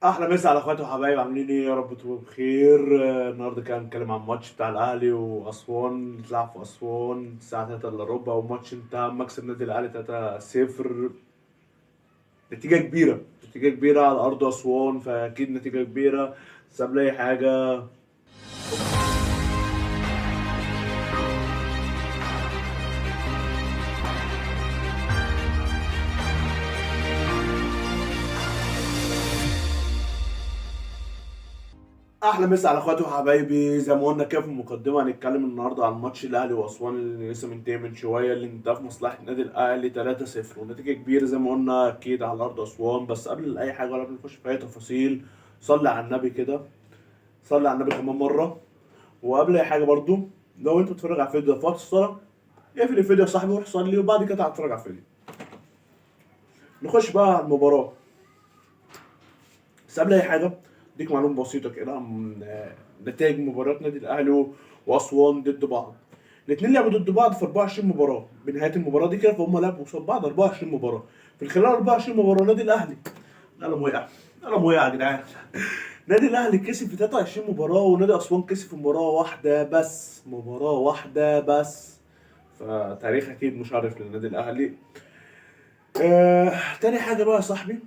احلى مسا على اخواتي وحبايبي، عاملين ايه؟ يا رب تكونوا بخير. النهارده كده هنتكلم عن الماتش بتاع الاهلي واسوان اللي اتلعب في اسوان الساعه 3 الا ربع، والماتش انتهى مكسب النادي الاهلي 3-0. نتيجه كبيره، نتيجه كبيره على ارض اسوان، فاكيد نتيجه كبيره. بس قبل اي حاجه، احلى مسا على اخواتي وحبايبي. زي ما قلنا كده في المقدمه، هنتكلم النهارده عن ماتش الاهلي واسوان اللي لسه منتهي من شويه، اللي انتهى في مصلحه النادي الاهلي 3-0، ونتيجه كبيره زي ما قلنا اكيد على ارض اسوان. بس قبل اي حاجه ولا قبل ما نخش في اي تفاصيل، صلي على النبي كده، صلي على النبي كمان مره. وقبل اي حاجه برضو، لو انت بتتفرج على الفيديو ده في وقت الصلاه، اقفل الفيديو يا صاحبي وروح صلي، وبعد كده تعال اتفرج على الفيديو. نخش بقى على المباراه. بس قبل اي حاجه، اديك معلومه بسيطه كده عن نتائج مباراه نادي الاهلي واسوان ضد بعض. الاثنين لعبوا ضد بعض في 24 مباراه، بنهايه المباراه دي كده فهم لعبوا قصاد بعض 24 مباراه. في خلال 24 مباراه نادي الاهلي، قلم وقع، قلم وقع يا جدعان. نادي الاهلي كسب في 23 مباراه، ونادي اسوان كسب في مباراه واحده بس، مباراه واحده بس. فتاريخ اكيد مشرف للنادي الاهلي. تاني حاجه بقى يا صاحبي،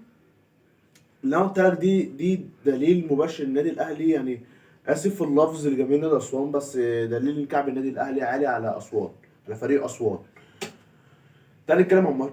اللي انا قلت لك دي دليل مباشر النادي الاهلي، يعني اسف في اللفظ لجماهير نادي اسوان، بس دليل ان كعب النادي الاهلي عالي على اسوان، على فريق اسوان. تعالى نتكلم عن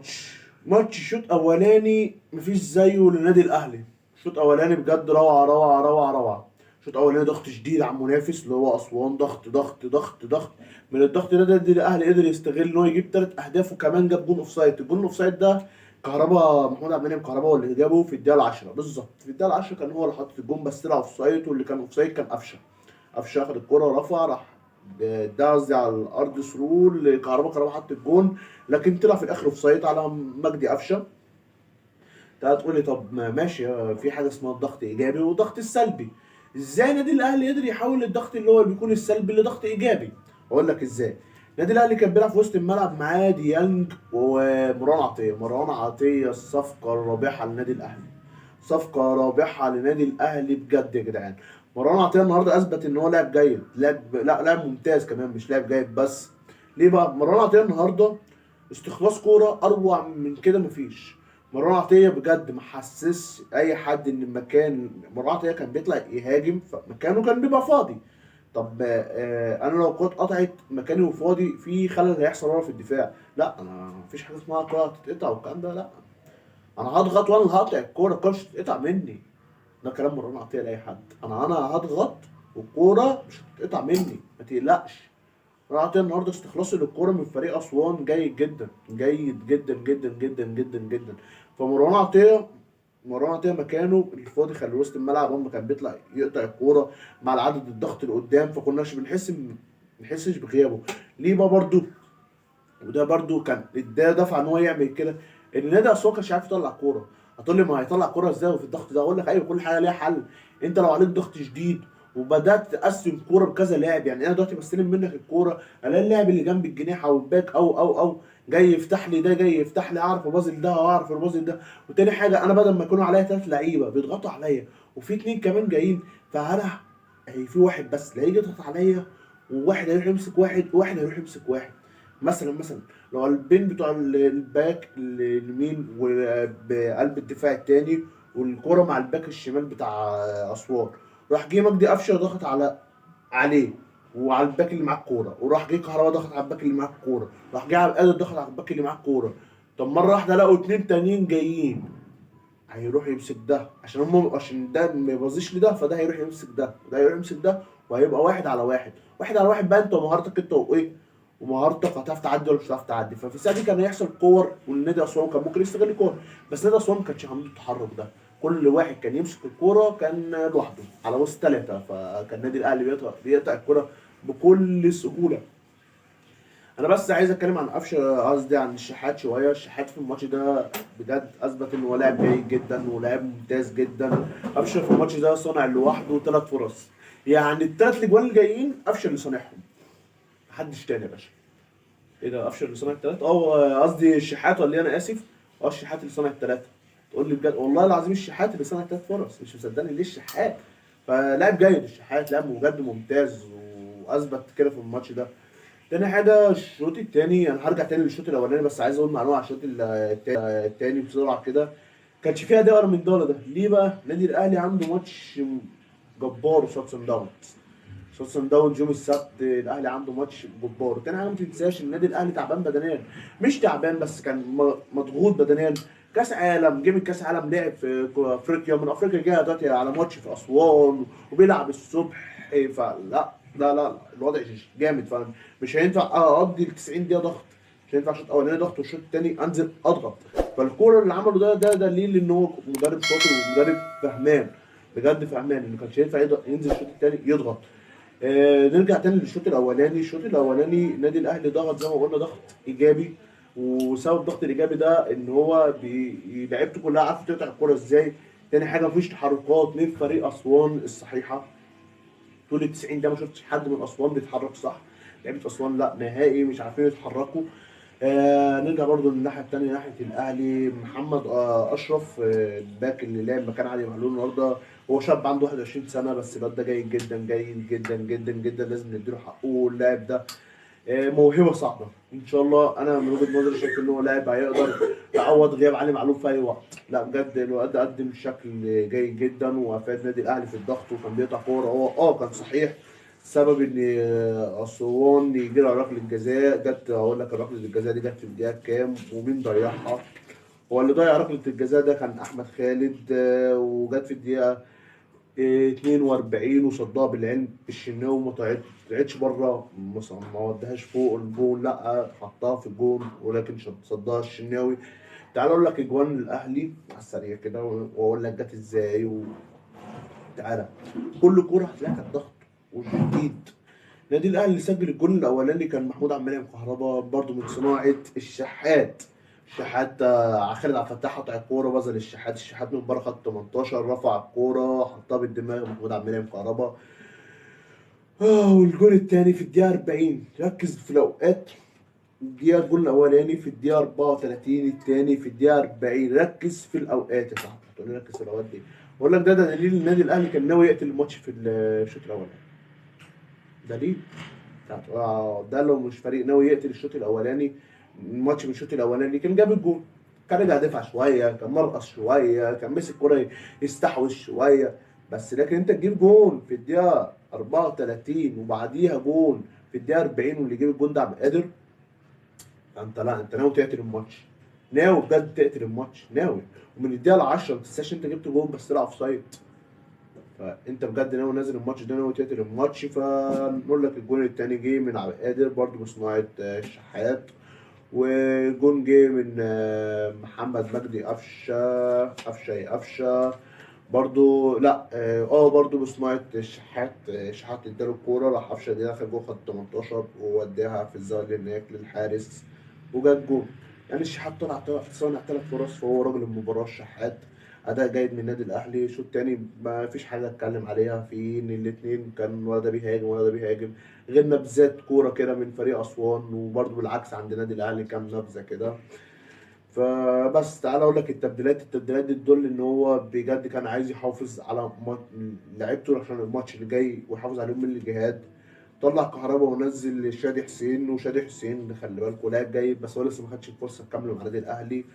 ماتش شوط اولاني مفيش زيه للنادي الاهلي. شوط اولاني بجد روعه روعه روعه روعه. شوط اولاني ضغط شديد على المنافس اللي هو اسوان، ضغط ضغط ضغط ضغط. من الضغط ده النادي الاهلي قدر يستغل ان هو يجيب 3 اهداف، وكمان جاب جون اوف سايد. الجون اوف سايد ده كهربا، محمود عبد المنعم كهربا هو اللي جابه في الدقيقه 10 بالظبط. في الدقيقه 10 كان هو اللي حط الجون، بس طلع اوف سايد، واللي كان اوف سايد كان قفشه. قفشه اخد الكرة ورفع، راح ده قصدي على الارض سرول كهربا حط الجون. لكن طلع في الاخر اوف سايد على مجدي قفشه. انت هتقول لي طب ماشي، في حاجه اسمها الضغط ايجابي والضغط السلبي. ازاي نادي الاهلي قدر يحول الضغط اللي هو بيكون السلبي لضغط ايجابي؟ اقول لك ازاي. النادي الاهلي كان بيلعب في وسط الملعب معاه ديانج ومروان عطيه. مروان عطيه الصفقه الرابحه للنادي الاهلي، صفقه رابحه لنادي الاهلي بجد يا جدعان. مروان عطيه النهارده اثبت ان هو لاعب جيد، لاعب ممتاز كمان، مش لاعب جيد بس. ليه بقى مروان عطيه النهارده؟ استخلاص كوره اروع من كده مفيش. مروان عطيه بجد ما حسسش اي حد ان المكان، مروان عطيه كان بيطلع يهاجم فمكانه كان بيبقى فاضي. طب انا لو كنت قطعت مكاني وفاضي، في خلل هيحصل ورا في الدفاع. لا، انا مفيش حاجه اسمها كوره تتقطع والكلام ده، لا. انا هضغط وانا اللي هقطع الكوره مش هتتقطع مني. ده كلام مروان عطيه لاي حد. انا هضغط والكوره مش هتتقطع مني، ما تقلقش. مروان عطيه النهارده استخلاصه للكوره من فريق اسوان جيد جدا، جيد جدا جدا جدا جدا جدا. فمروان عطيه، مروان عطيه مكانه الفاضي خلي وسط الملعب، هم كان بيطلع يقطع الكوره مع العدد الضغط اللي قدام، فكناش ما نحسش بغيابه. ليه بقى برضو؟ وده برضو كان اداه دفعه ان هو يعمل كده. ان نادي اسوان كانش عارف يطلع كوره. هتقول لي ما هيطلع كوره ازاي وفي الضغط ده؟ اقول لك ايوه، كل حاجه ليها حل. انت لو عليك ضغط شديد وبدات تقسم كوره بكذا لاعب، يعني انا دلوقتي بستلم منك الكوره، الاقي اللاعب اللي جنب الجناح او الباك او جاي يفتح لي، ده جاي يفتح لي، اعرف ابازل ده واعرف ابازل ده. وتاني حاجه، انا بدل ما يكونوا عليا 3 لعيبه بيضغطوا عليا وفي 2 كمان جايين، فانا هي في واحد بس اللي هيجي يضغط عليا، وواحد هيروح يمسك واحد، وواحد هيروح يمسك واحد. مثلا لو البين بتوع الباك اليمين وبقلب الدفاع التاني، والكرة مع الباك الشمال بتاع اسوان، راح جه مجدي قفشه ضغط عليه وعلى الباك اللي معاه الكوره، وراح جه كهربا ضغط على الباك اللي معاه الكوره، راح جه عبد القادر ضغط على الباك اللي معاه الكوره. طب مره واحده لقوا 2 تانيين جايين، هيروح يمسك ده عشان ده ما يبظيش لده، فده هيروح يمسك ده وده هيروح يمسك ده، وهيبقى واحد على واحد. واحد على واحد بقى، انت ومهارتك انت وايه، ومهارتك هتعرف تعدي ولا مش هتعرف تعدي. ففي الساعه دي كان هيحصل كور، والنادي اسوان كان ممكن يستغل الكور، بس نادي اسوان ما كانش عنده التحرك ده. كل واحد كان يمسك الكوره كان لوحده على وسط 3، فكان النادي الاهلي بيقطع الكوره بكل سهوله. انا بس عايز اتكلم عن قفشه، قصدي عن الشحات شويه. الشحات في الماتش ده بجد اثبت ان هو لاعب جيد جدا ولاعب ممتاز جدا. قفشه في الماتش ده صنع لوحده 3 فرص، يعني ال3 اجوان الجايين قفشه اللي صانعهم، محدش تاني يا باشا. ايه ده؟ قفشه اللي صنع ال3؟ قصدي الشحات، ولا إيه؟ انا اسف. الشحات اللي صنع ال3. تقول لي بجد والله العظيم الشحات اللي صنع 3 فرص، مش مصدقني ليه الشحات. فلاعب جيد الشحات، لاعب بجد ممتاز واثبت كده في الماتش ده. تاني حاجة الشوط التاني، أنا هرجع تاني للشوط الأولاني بس عايز أقول معلومة على الشوط التاني بسرعة كده. كانش فيها دوري من ده. ليه بقى؟ النادي الأهلي عنده ماتش جبار قصاد صن داونز. قصاد صن داونز يوم السبت الأهلي عنده ماتش جبار. تاني حاجة ما تنساش النادي الأهلي تعبان بدنيا، مش تعبان بس كان مضغوط بدنيا. كأس عالم، جه من كأس عالم، لعب في أفريقيا، من أفريقيا جه دلوقتي على ماتش في أسوان وبيلعب الصبح. فلا لا الوضع جامد، فمش هينفع اقضي ال 90 دقيقه ضغط. مش هينفع الشوط الاولاني ضغط والشوط الثاني انزل اضغط. فالكوره اللي عمله ده دليل ان هو مدرب شاطر ومدرب فهمان، بجد فهمان انه كانش ينفع ينزل الشوط الثاني يضغط. نرجع تاني للشوط الاولاني. الشوط الاولاني النادي الاهلي ضغط زي ما قلنا ضغط ايجابي، وسبب الضغط الايجابي ده ان هو لعيبته كلها عارفه تقطع الكوره ازاي. تاني حاجه مفيش تحركات من فريق اسوان الصحيحه. طول ال 90 ده ما شفتش حد من اسوان بيتحرك صح. لعيبه اسوان لا نهائي مش عارفين يتحركوا. نرجع برضو للناحيه الثانيه، ناحيه الاهلي. محمد اشرف الباك اللي لعب مكان علي معلول النهارده، هو شاب عنده 21 سنه بس الواد ده جيد جدا جيد جدا جدا جدا، لازم نديله حقه. اللاعب ده موهبه صعبه ان شاء الله. انا من وجهه نظري شايف ان هو لاعب هيقدر يعوض غياب علي معلول في اي وقت. لا بجد الواد ده قدم بشكل جيد جدا وافاد نادي الاهلي في الضغط، وكان بيقطع كوره. هو كان صحيح سبب ان اسوان يجي لها ركله الجزاء. جت اقول لك ركله الجزاء دي جت في الدقيقه كام ومين ضيعها؟ هو اللي ضيع ركله الجزاء ده كان احمد خالد، وجت في الدقيقه 42 وصدها بالعلم الشناوي وما طلعتش بره، ما ودهاش فوق الجون، لا حطها في الجون ولكن صدها الشناوي. تعال اقول لك اجوان الاهلي على السريع كده واقول لك جت ازاي تعالى. كل كوره هتلاقيها كانت ضغط وشديد. النادي الاهلي اللي سجل الجول الاولاني كان محمود عبد المنعم كهربا برضو من صناعه الشحات. الشحات خالد عبد الفتاح قطع الكوره بذل الشحات من بره خط 18 رفع الكوره حطها بالدماغ محمود عبد المنعم كهربا. والجول الثاني في الدقيقه 40. ركز في الاوقات. الجول الاولاني في الدقيقه 34، الثاني في الدقيقه 40. ركز في الاوقات يا صاحبي، هتقول لي ركز في الاوقات دي. بقول لك ده دليل النادي الاهلي كان ناوي يقتل الماتش في الشوط الاولاني. دليل ده لو مش فريق ناوي يقتل الشوط الاولاني، الماتش من الشوط الاولاني كان جاب الجول. كان رجع دفع شويه، كان مرقص شويه، كان مسك كوره يستحوذ شويه. بس لكن انت تجيب جول في الدقيقه 34 وبعديها جول في الدقيقه 40 واللي يجيب الجول ده عبد القادر. فانت لا انت ناوي تقتل الماتش، ناوي بجد تقتل الماتش ناوي. ومن الدقيقه 10 ما تنساش انت جبت جول بس طلع اوف سايد. فانت بجد ناوي نازل الماتش ده ناوي تقتل الماتش. فنقول لك الجون التاني جه من عبد القادر برضه بصناعه الشحات، وجون جه من محمد مجدي قفشه برضه. لا برضه بصناعه الشحات. شحات اداله الكوره راح قفشه دي دخل جوه خط 18 ووداها في الزاويه هناك للحارس وجت جون. يعني الشحات طلع صانع 3 فرص، فهو راجل المباراه الشحات. اداء جيد من النادي الاهلي. الشوط الثاني ما فيش حاجه اتكلم عليها في ان الاثنين كان ولا ده بيهاجم ولا ده بيهاجم، غير نبذات كوره كده من فريق اسوان، وبرده بالعكس عند النادي الاهلي كام نبذه كده. فبس تعالى اقول لك التبديلات دي تدل ان هو بجد كان عايز يحافظ على لعيبته عشان الماتش اللي جاي ويحافظ عليهم من الجهاد. طلع كهربا ونزل شادي حسين، وشادي حسين خلي بالكوا لاعب جيد بس هو لسه ما خدش الفرصه الكامله مع النادي الاهلي.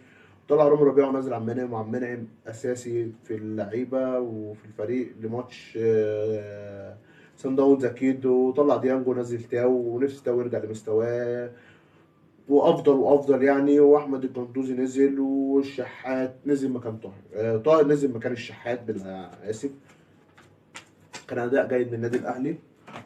طلع رامي ربيعه ونزل عبد المنعم، وعبد المنعم اساسي في اللعيبه وفي الفريق لماتش سان داونز اكيد. وطلع ديانجو نزل تاو ونفسي تاو يرجع لمستواه وافضل يعني. واحمد الجندوزي نزل والشحات نزل مكان طاهر. طاهر نزل مكان الشحات اسف. كان اداء جيد من النادي الاهلي،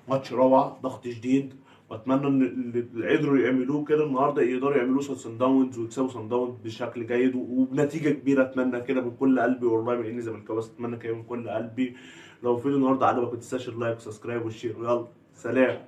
ماتش روعه ضغط شديد. واتمنى ان اللي قدروا يعملوه كده النهارده يقدروا يعملوه قصاد صن داونز ويكسبوا صن داونز بشكل جيد وبنتيجه كبيره. اتمنى كده من كل قلبي والله من اني زملكاوي بس اتمنى كده من كل قلبي. لو الفيديو النهارده عجبك ما تنساش اللايك والسبسكرايب والشير. يلا سلام.